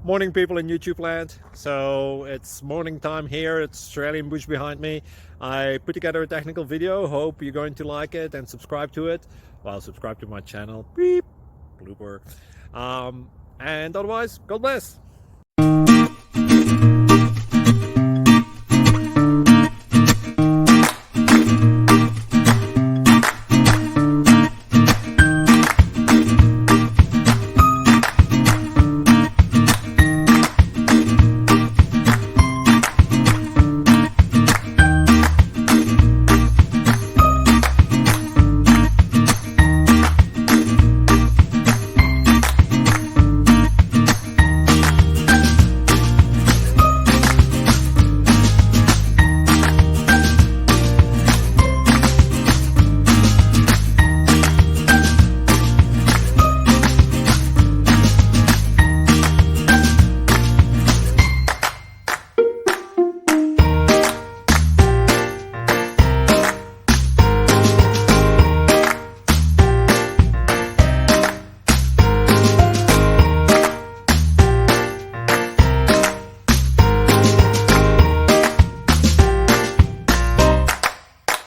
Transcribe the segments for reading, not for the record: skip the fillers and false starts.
Morning, people in YouTube land. So it's morning time here. It's Australian bush behind me. I put together a technical video. Hope you're going to like it and subscribe to it. Well, subscribe to my channel. Beep. Blooper. And otherwise, God bless.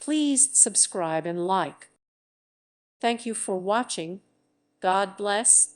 Please subscribe and like. Thank you for watching. God bless.